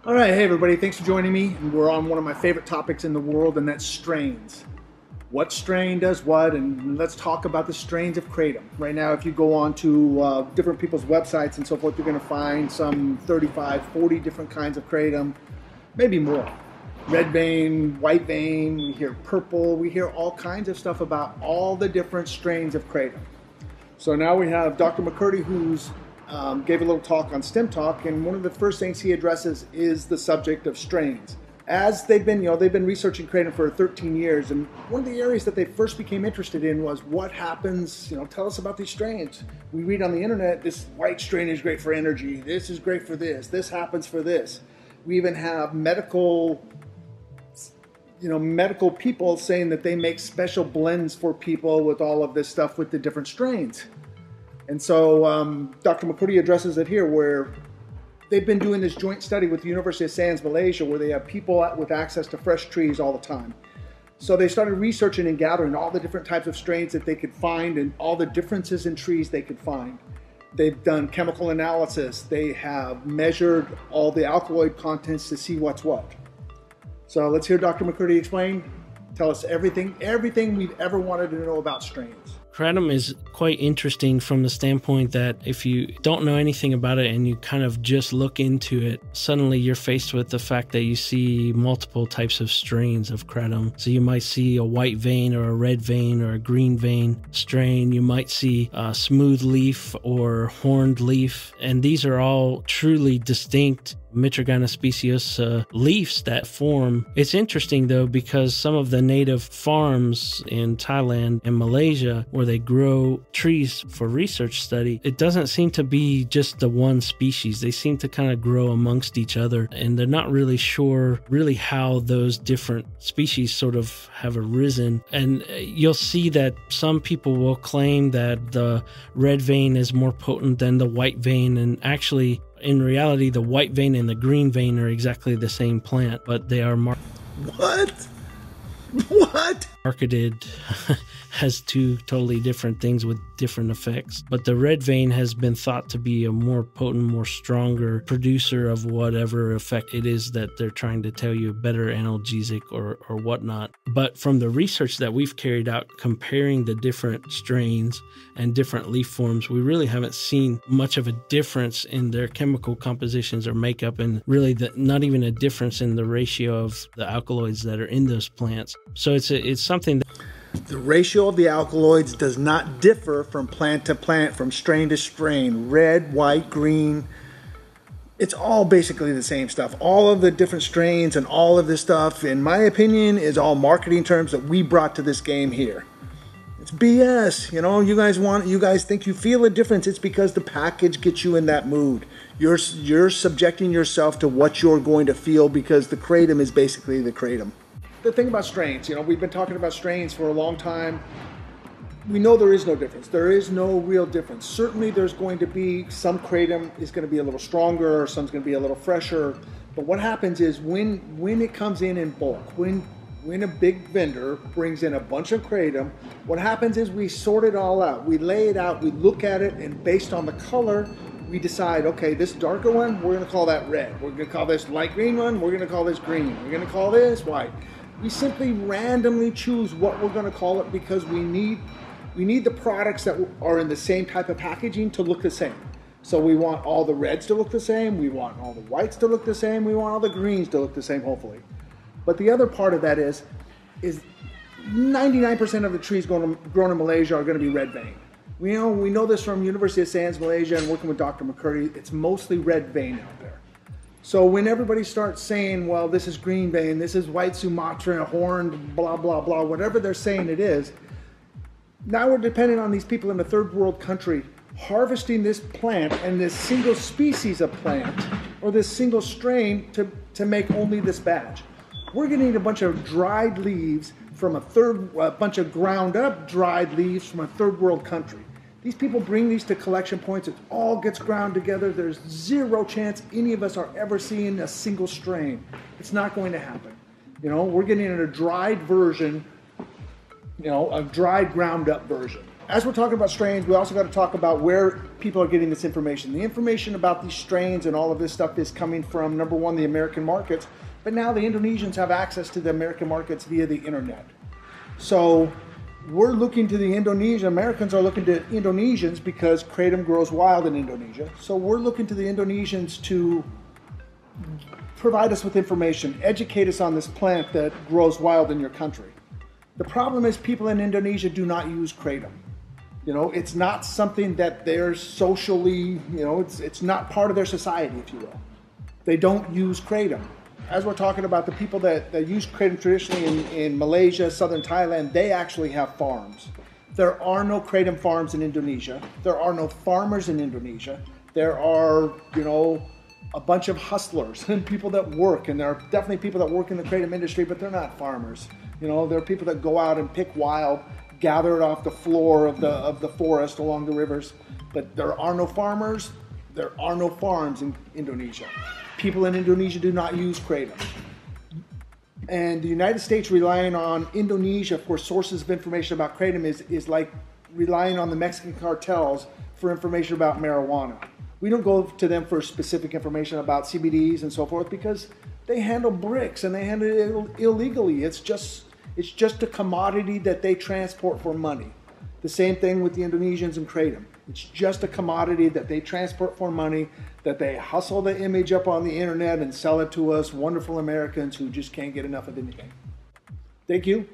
All right, hey everybody, thanks for joining me. We're on one of my favorite topics in the world, and that's strains. What strain does what, and let's talk about the strains of Kratom. Right now, if you go on to different people's websites and so forth, you're going to find some 35, 40 different kinds of Kratom, maybe more. Red vein, white vein, we hear purple, we hear all kinds of stuff about all the different strains of Kratom. So now we have Dr. McCurdy, who's gave a little talk on STEM Talk, and one of the first things he addresses is the subject of strains. As they've been researching Kratom for 13 years, and one of the areas that they first became interested in was what happens, tell us about these strains. We read on the internet, this white strain is great for energy, this is great for this happens for this. We even have medical people saying that they make special blends for people with all of this stuff with the different strains. And so Dr. McCurdy addresses it here, where they've been doing this joint study with the University of Sands, Malaysia, where they have people with access to fresh trees all the time. So they started researching and gathering all the different types of strains that they could find and all the differences in trees they could find. They've done chemical analysis. They have measured all the alkaloid contents to see what's what. So let's hear Dr. McCurdy explain. Tell us everything we've ever wanted to know about strains. Kratom is quite interesting from the standpoint that if you don't know anything about it and you kind of just look into it, suddenly you're faced with the fact that you see multiple types of strains of Kratom. So you might see a white vein or a red vein or a green vein strain. You might see a smooth leaf or horned leaf. And these are all truly distinct Mitragynous speciosa leaves that form. It's interesting though, because some of the native farms in Thailand and Malaysia where they grow trees for research study, it doesn't seem to be just the one species. They seem to kind of grow amongst each other, and they're not really sure really how those different species sort of have arisen. And you'll see that some people will claim that the red vein is more potent than the white vein, and actually in reality, the white vein and the green vein are exactly the same plant, but they are What? Marketed as two totally different things with different effects. But the red vein has been thought to be a more potent, more stronger producer of whatever effect it is that they're trying to tell you, better analgesic or whatnot. But from the research that we've carried out comparing the different strains and different leaf forms, we really haven't seen much of a difference in their chemical compositions or makeup, and really not even a difference in the ratio of the alkaloids that are in those plants. So it's something that The ratio of the alkaloids does not differ from plant to plant, from strain to strain, red, white, green. It's all basically the same stuff. All of the different strains and all of this stuff, in my opinion, is all marketing terms that we brought to this game here. It's BS. You guys think you feel a difference. It's because the package gets you in that mood. You're subjecting yourself to what you're going to feel, because the Kratom is basically the Kratom. The thing about strains, we've been talking about strains for a long time. We know there is no difference. There is no real difference. Certainly there's going to be some Kratom is going to be a little stronger, or some's going to be a little fresher. But what happens is when it comes in bulk, when a big vendor brings in a bunch of Kratom, what happens is we sort it all out. We lay it out, we look at it, and based on the color, we decide, okay, this darker one, we're going to call that red. We're going to call this light green one, we're going to call this green. We're going to call this white. We simply randomly choose what we're going to call it, because we need the products that are in the same type of packaging to look the same. So we want all the reds to look the same, we want all the whites to look the same, we want all the greens to look the same, hopefully. But the other part of that is 99% of the trees grown in Malaysia are going to be red vein. We know this from University of Sands, Malaysia, and working with Dr. McCurdy. It's mostly red vein out there. So when everybody starts saying, well, this is green vein, this is white Sumatra, horned, blah, blah, blah, whatever they're saying it is, now we're dependent on these people in a third world country harvesting this plant and this single species of plant, or this single strain, to make only this batch. We're going to need a bunch of dried leaves from a bunch of ground up dried leaves from a third world country. These people bring these to collection points. It all gets ground together. There's zero chance any of us are ever seeing a single strain. It's not going to happen. We're getting a dried version, a dried ground up version. as we're talking about strains, we also got to talk about where people are getting this information. The information about these strains and all of this stuff is coming from, number one, the American markets, but now the Indonesians have access to the American markets via the internet. So we're looking to the Americans are looking to Indonesians because Kratom grows wild in Indonesia. So we're looking to the Indonesians to provide us with information, educate us on this plant that grows wild in your country. The problem is people in Indonesia do not use Kratom. You know, it's not something that they're socially, you know, it's not part of their society, if you will. They don't use Kratom. As we're talking about the people that use Kratom traditionally in Malaysia, southern Thailand, they actually have farms. There are no Kratom farms in Indonesia. There are no farmers in Indonesia. There are, you know, a bunch of hustlers and people that work, and there are definitely people that work in the Kratom industry, but they're not farmers. You know, there are people that go out and pick wild, gather it off the floor of the forest along the rivers, but there are no farmers, there are no farms in Indonesia. People in Indonesia do not use Kratom. And the United States relying on Indonesia for sources of information about Kratom is like relying on the Mexican cartels for information about marijuana. We don't go to them for specific information about CBDs and so forth because they handle bricks and they handle it illegally. It's just a commodity that they transport for money. The same thing with the Indonesians and Kratom. It's just a commodity that they transport for money, that they hustle the image up on the internet and sell it to us wonderful Americans who just can't get enough of anything. Thank you.